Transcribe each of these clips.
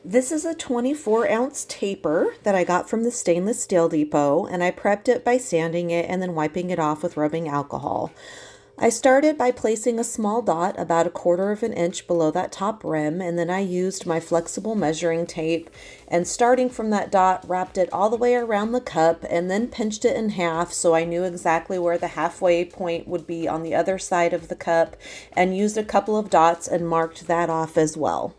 This is a 24-ounce taper that I got from the Stainless Steel Depot, and I prepped it by sanding it and then wiping it off with rubbing alcohol. I started by placing a small dot about 1/4 of an inch below that top rim, and then I used my flexible measuring tape and starting from that dot, wrapped it all the way around the cup and then pinched it in half so I knew exactly where the halfway point would be on the other side of the cup, and used a couple of dots and marked that off as well.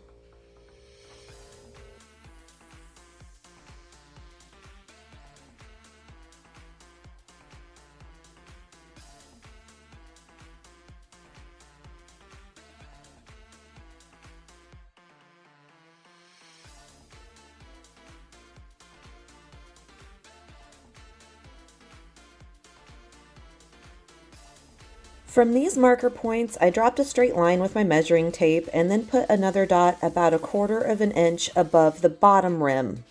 From these marker points, I dropped a straight line with my measuring tape and then put another dot about 1/4 of an inch above the bottom rim.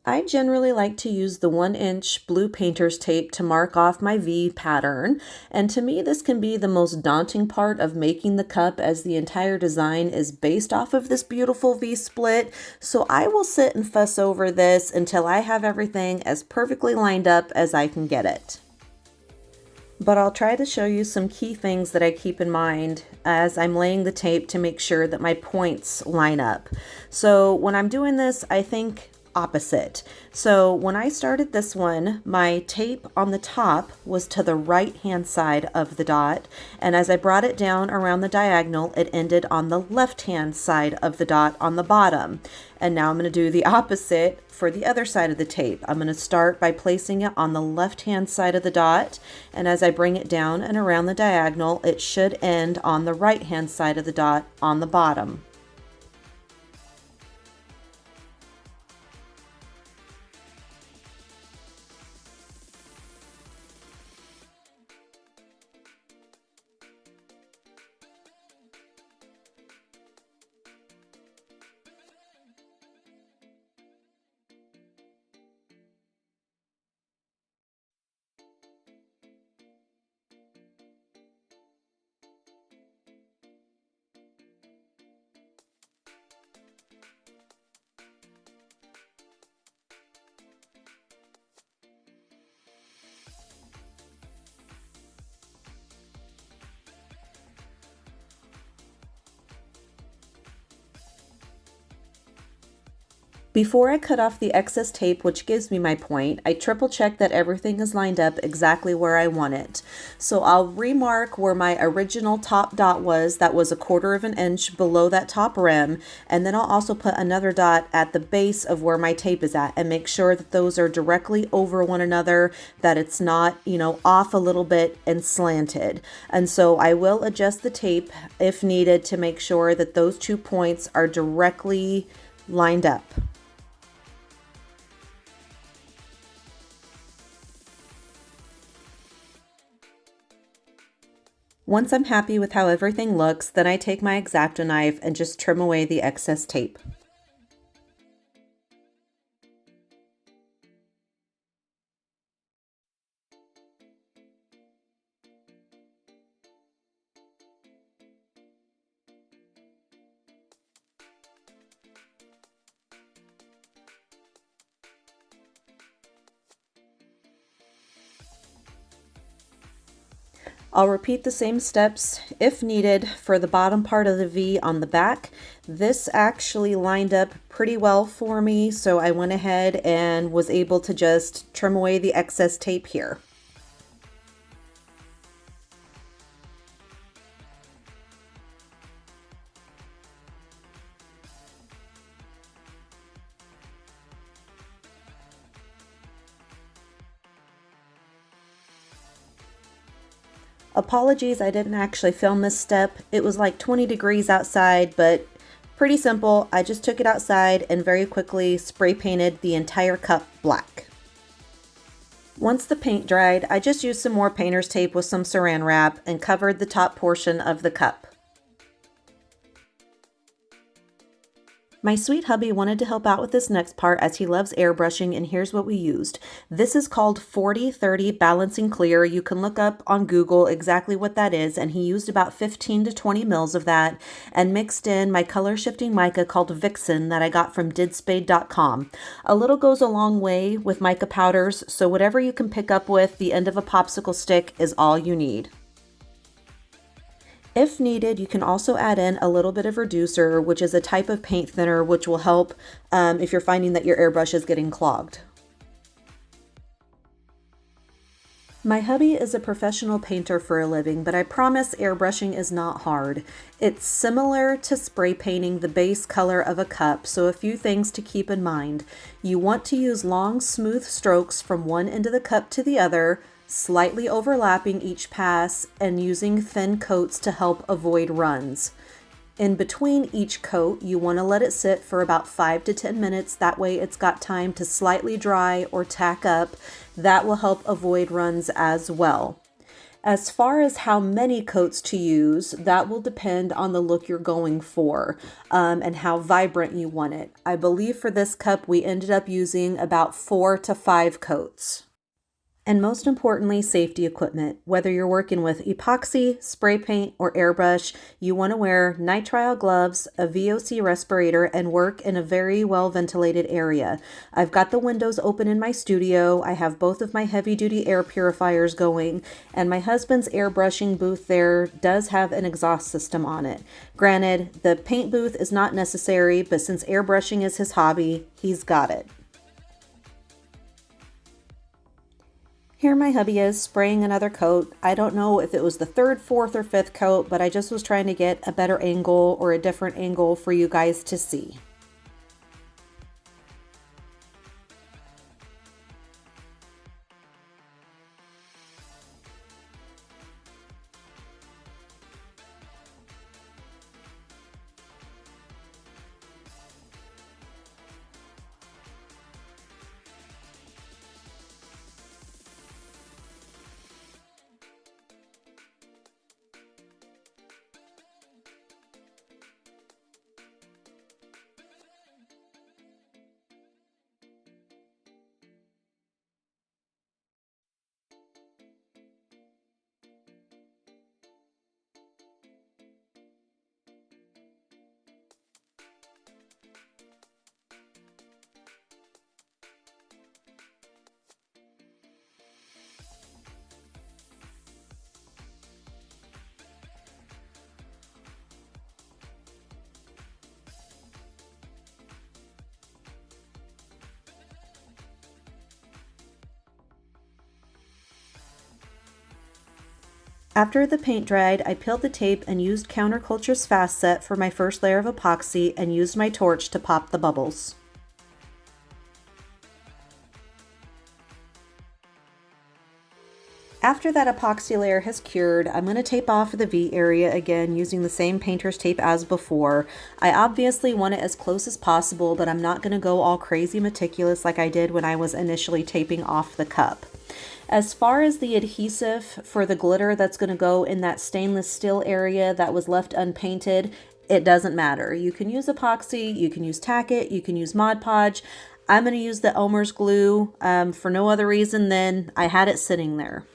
I generally like to use the 1-inch blue painter's tape to mark off my V pattern, and to me this can be the most daunting part of making the cup, as the entire design is based off of this beautiful V split, so I will sit and fuss over this until I have everything as perfectly lined up as I can get it. But I'll try to show you some key things that I keep in mind as I'm laying the tape to make sure that my points line up. So when I'm doing this, I think opposite. So when I started this one, my tape on the top was to the right hand side of the dot, and as I brought it down around the diagonal, it ended on the left hand side of the dot on the bottom. And now I'm going to do the opposite for the other side of the tape. I'm going to start by placing it on the left hand side of the dot, and as I bring it down and around the diagonal, it should end on the right hand side of the dot on the bottom. Before I cut off the excess tape, which gives me my point, I triple check that everything is lined up exactly where I want it. So I'll remark where my original top dot was, that was 1/4 of an inch below that top rim, and then I'll also put another dot at the base of where my tape is at and make sure that those are directly over one another, that it's not, off a little bit and slanted. And so I will adjust the tape if needed to make sure that those 2 points are directly lined up. Once I'm happy with how everything looks, then I take my X-Acto knife and just trim away the excess tape. I'll repeat the same steps if needed for the bottom part of the V on the back. This actually lined up pretty well for me, so I went ahead and was able to just trim away the excess tape here. Apologies, I didn't actually film this step. It was like 20 degrees outside, but pretty simple. I just took it outside and very quickly spray painted the entire cup black. Once the paint dried, I just used some more painter's tape with some saran wrap and covered the top portion of the cup. My sweet hubby wanted to help out with this next part as he loves airbrushing, and here's what we used. This is called 40-30 Balancing Clear. You can look up on Google exactly what that is, and he used about 15 to 20 mils of that and mixed in my color shifting mica called Vixen that I got from didspade.com. A little goes a long way with mica powders, so whatever you can pick up with the end of a popsicle stick is all you need. If needed, you can also add in a little bit of reducer, which is a type of paint thinner, which will help if you're finding that your airbrush is getting clogged. My hubby is a professional painter for a living, but I promise airbrushing is not hard. It's similar to spray painting the base color of a cup, so a few things to keep in mind. You want to use long, smooth strokes from one end of the cup to the other, slightly overlapping each pass and using thin coats to help avoid runs. In between each coat, you want to let it sit for about 5 to 10 minutes. That way it's got time to slightly dry or tack up. That will help avoid runs as well. As far as how many coats to use, that will depend on the look you're going for and how vibrant you want it. I believe for this cup, we ended up using about 4 to 5 coats. And most importantly, safety equipment. Whether you're working with epoxy, spray paint, or airbrush, you want to wear nitrile gloves, a VOC respirator, and work in a very well ventilated area. I've got the windows open in my studio. I have both of my heavy duty air purifiers going, and my husband's airbrushing booth there does have an exhaust system on it. Granted, the paint booth is not necessary, but since airbrushing is his hobby, he's got it. Here my hubby is spraying another coat. I don't know if it was the third, fourth, or fifth coat, but I just was trying to get a better angle or a different angle for you guys to see. After the paint dried, I peeled the tape and used Counterculture's Fast Set for my first layer of epoxy and used my torch to pop the bubbles. After that epoxy layer has cured, I'm going to tape off the V area again using the same painter's tape as before. I obviously want it as close as possible, but I'm not going to go all crazy meticulous like I did when I was initially taping off the cup. As far as the adhesive for the glitter that's going to go in that stainless steel area that was left unpainted, it doesn't matter. You can use epoxy, you can use Tack-It, you can use Mod Podge. I'm going to use the Elmer's glue for no other reason than I had it sitting there.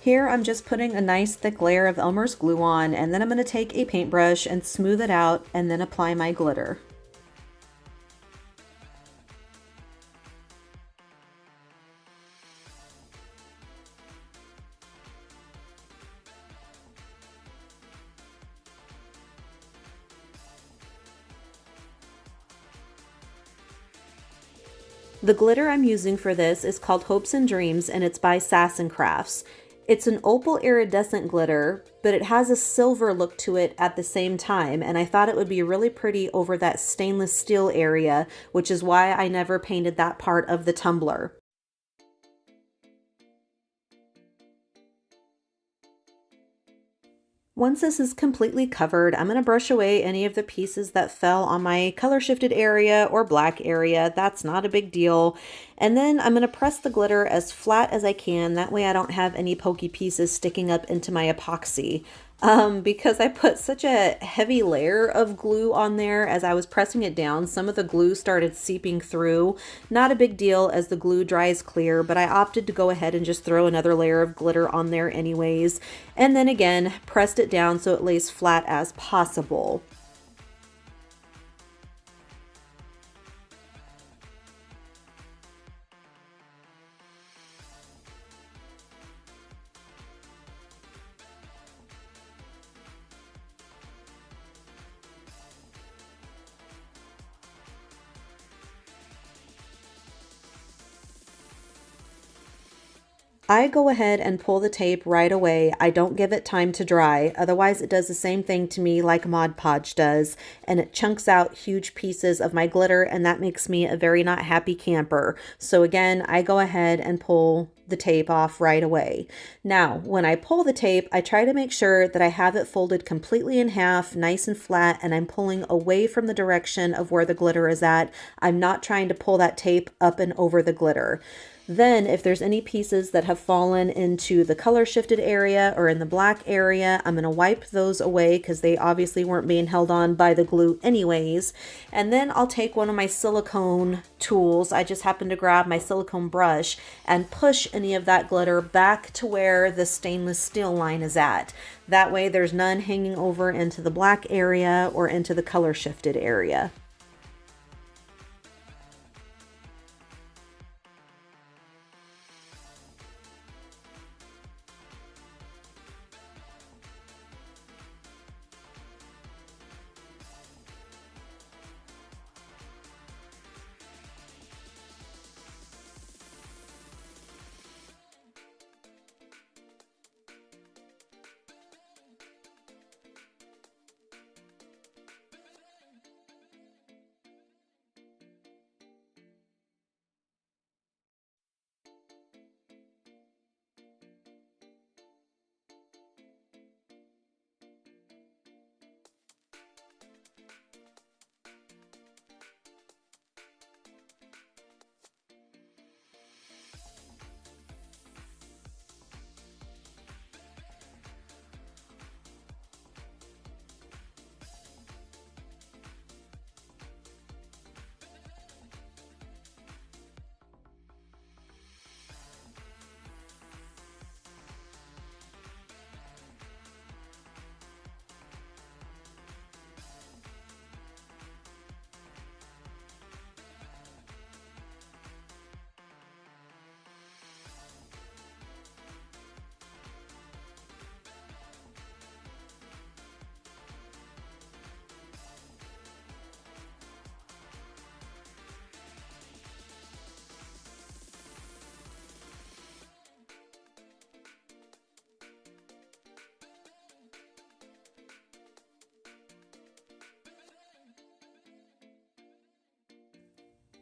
Here I'm just putting a nice thick layer of Elmer's glue on, and then I'm going to take a paintbrush and smooth it out and then apply my glitter. The glitter I'm using for this is called Hopes and Dreams, and it's by Sass & Crafts. It's an opal iridescent glitter, but it has a silver look to it at the same time, and I thought it would be really pretty over that stainless steel area, which is why I never painted that part of the tumbler. Once this is completely covered, I'm going to brush away any of the pieces that fell on my color shifted area or black area. That's not a big deal. And then I'm going to press the glitter as flat as I can. That way I don't have any pokey pieces sticking up into my epoxy. Because I put such a heavy layer of glue on there, as I was pressing it down, some of the glue started seeping through. Not a big deal as the glue dries clear, but I opted to go ahead and just throw another layer of glitter on there anyways. And then again, pressed it down so it lays flat as possible. I go ahead and pull the tape right away. I don't give it time to dry. Otherwise, it does the same thing to me like Mod Podge does, and it chunks out huge pieces of my glitter, and that makes me a very not happy camper. So again, I go ahead and pull the tape off right away. Now, when I pull the tape, I try to make sure that I have it folded completely in half, nice and flat, and I'm pulling away from the direction of where the glitter is at. I'm not trying to pull that tape up and over the glitter. Then if there's any pieces that have fallen into the color shifted area or in the black area, I'm going to wipe those away because they obviously weren't being held on by the glue anyways. And then I'll take one of my silicone tools. I just happen to grab my silicone brush and push any of that glitter back to where the stainless steel line is at. That way there's none hanging over into the black area or into the color shifted area.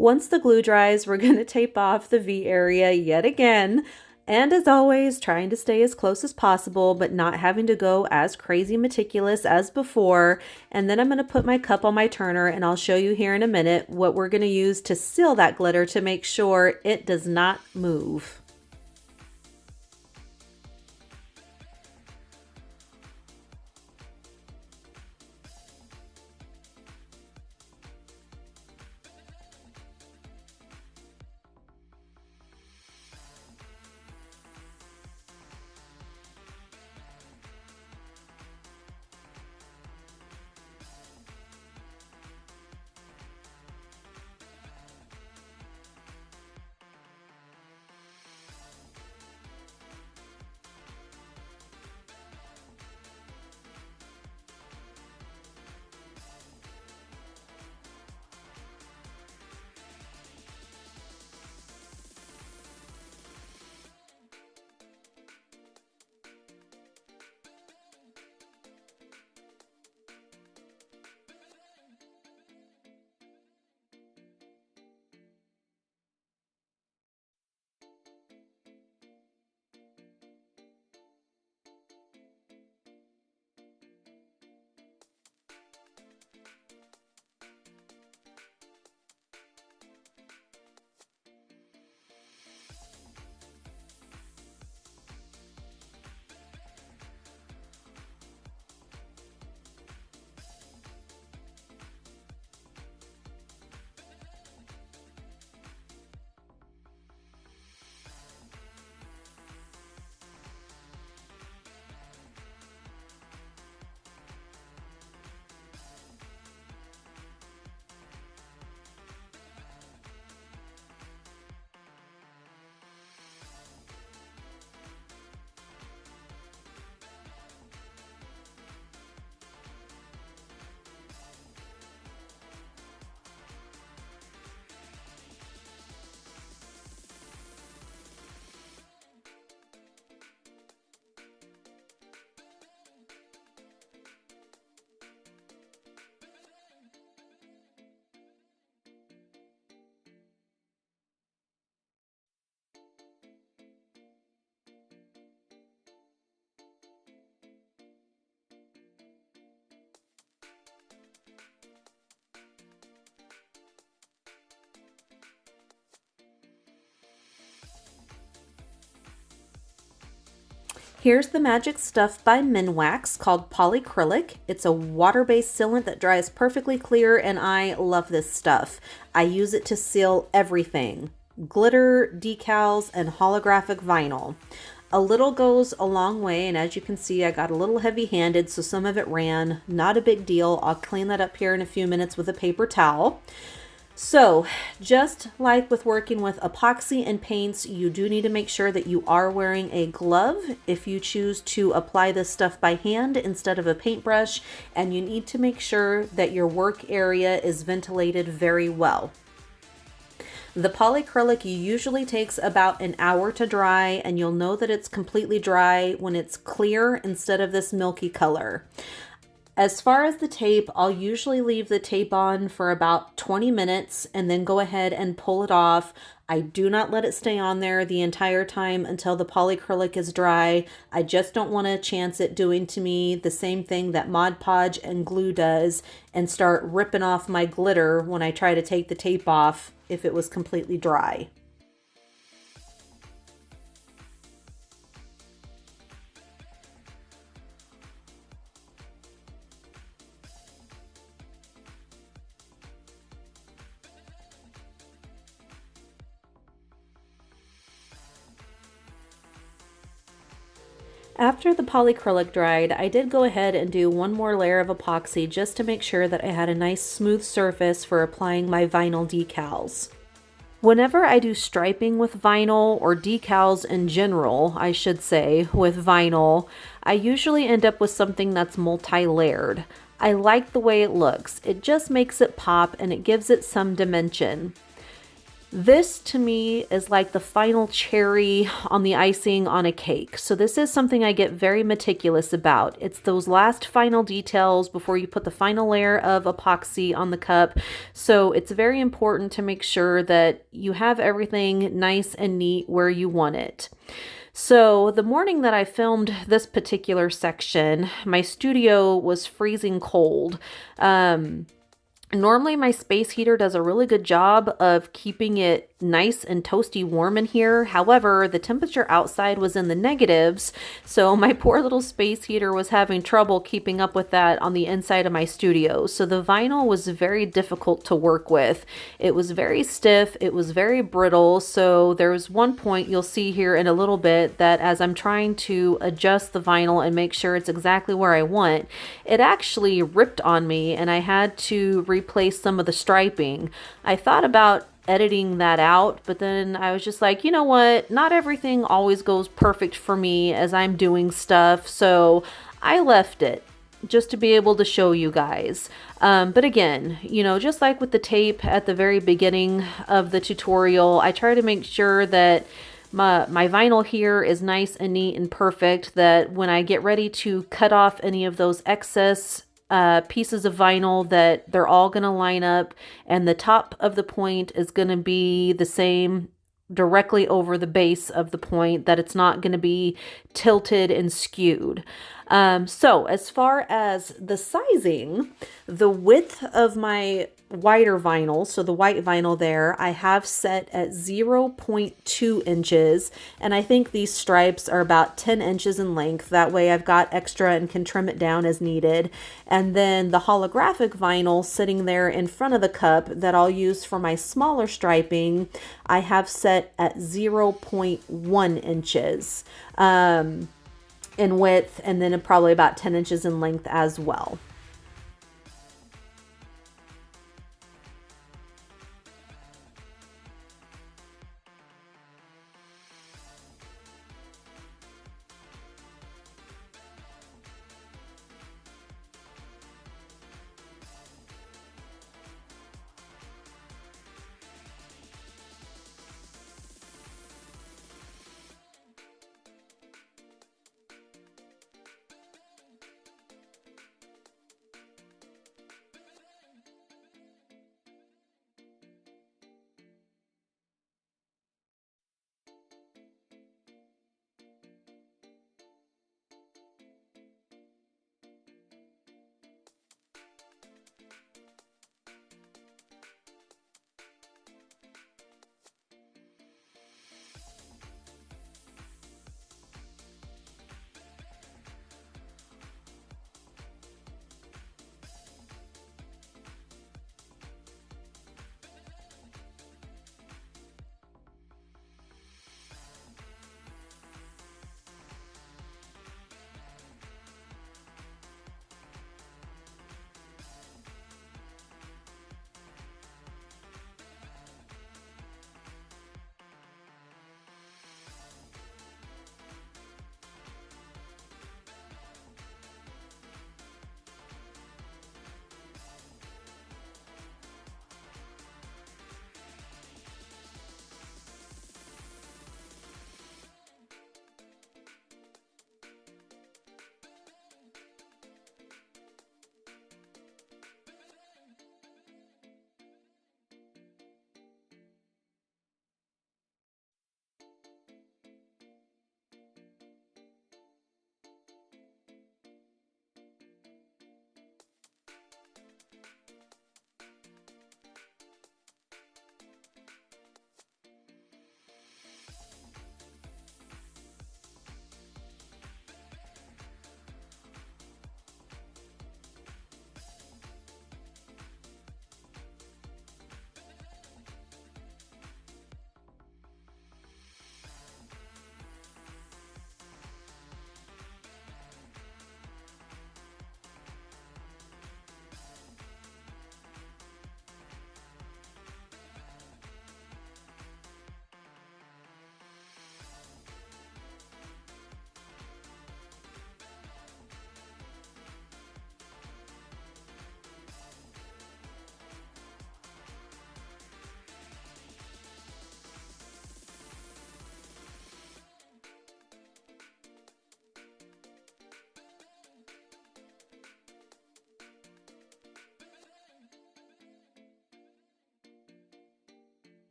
Once the glue dries, we're going to tape off the V area yet again. And as always, trying to stay as close as possible, but not having to go as crazy meticulous as before. And then I'm going to put my cup on my turner, and I'll show you here in a minute what we're going to use to seal that glitter to make sure it does not move. Here's the magic stuff by Minwax called polycrylic. It's a water-based sealant that dries perfectly clear, and I love this stuff. I use it to seal everything: glitter, decals, and holographic vinyl. A little goes a long way, and as you can see, I got a little heavy-handed, so some of it ran. Not a big deal. I'll clean that up here in a few minutes with a paper towel. So, just like with working with epoxy and paints, you do need to make sure that you are wearing a glove if you choose to apply this stuff by hand instead of a paintbrush, and you need to make sure that your work area is ventilated very well. The polycrylic usually takes about an hour to dry, and you'll know that it's completely dry when it's clear instead of this milky color. As far as the tape, I'll usually leave the tape on for about 20 minutes and then go ahead and pull it off. I do not let it stay on there the entire time until the polycrylic is dry. I just don't want to chance it doing to me the same thing that Mod Podge and glue does and start ripping off my glitter when I try to take the tape off if it was completely dry. After the polycrylic dried, I did go ahead and do one more layer of epoxy just to make sure that I had a nice smooth surface for applying my vinyl decals. Whenever I do striping with vinyl, or decals in general, I should say, with vinyl, I usually end up with something that's multi-layered. I like the way it looks. It just makes it pop and it gives it some dimension. This to me is like the final cherry on the icing on a cake. So this is something I get very meticulous about. It's those last final details before you put the final layer of epoxy on the cup. So it's very important to make sure that you have everything nice and neat where you want it. So the morning that I filmed this particular section, my studio was freezing cold. Normally my space heater does a really good job of keeping it nice and toasty warm in here. However, the temperature outside was in the negatives, so my poor little space heater was having trouble keeping up with that on the inside of my studio. So the vinyl was very difficult to work with. It was very stiff, it was very brittle, so there was one point you'll see here in a little bit that as I'm trying to adjust the vinyl and make sure it's exactly where I want, it actually ripped on me and I had to replace some of the striping. I thought about editing that out, but then I was just like, you know what, not everything always goes perfect for me as I'm doing stuff, so I left it just to be able to show you guys. But again, you know, just like with the tape at the very beginning of the tutorial, I try to make sure that my vinyl here is nice and neat and perfect, that when I get ready to cut off any of those excess pieces of vinyl, that they're all going to line up and the top of the point is going to be the same directly over the base of the point, that it's not going to be tilted and skewed. So as far as the sizing, the width of my wider vinyl, so the white vinyl there, I have set at 0.2 inches, and I think these stripes are about 10 inches in length. That way I've got extra and can trim it down as needed. And then the holographic vinyl sitting there in front of the cup that I'll use for my smaller striping, I have set at 0.1 inches in width, and then probably about 10 inches in length as well.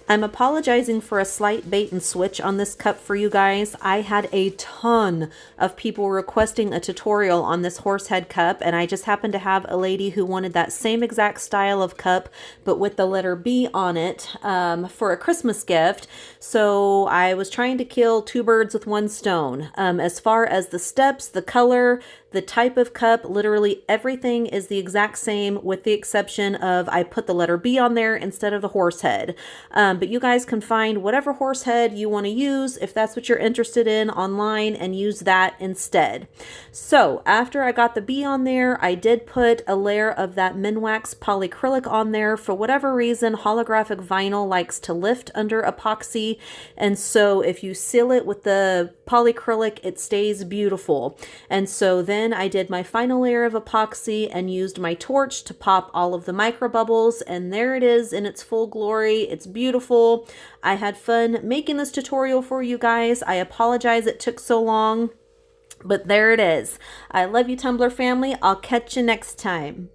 I'm apologizing for a slight bait and switch on this cup for you guys. I had a ton of people requesting a tutorial on this horsehead cup, and I just happened to have a lady who wanted that same exact style of cup, but with the letter B on it for a Christmas gift. So I was trying to kill two birds with one stone. As far as the steps, the color, the type of cup, literally everything is the exact same with the exception of I put the letter B on there instead of the horse head. But you guys can find whatever horse head you want to use if that's what you're interested in online and use that instead. So after I got the B on there, I did put a layer of that Minwax polyacrylic on there. For whatever reason, holographic vinyl likes to lift under epoxy. And so if you seal it with the polyacrylic, it stays beautiful. And so then I did my final layer of epoxy and used my torch to pop all of the micro bubbles, and there it is in its full glory. It's beautiful. I had fun making this tutorial for you guys. I apologize it took so long, but there it is. I love you, Tumbler family. I'll catch you next time.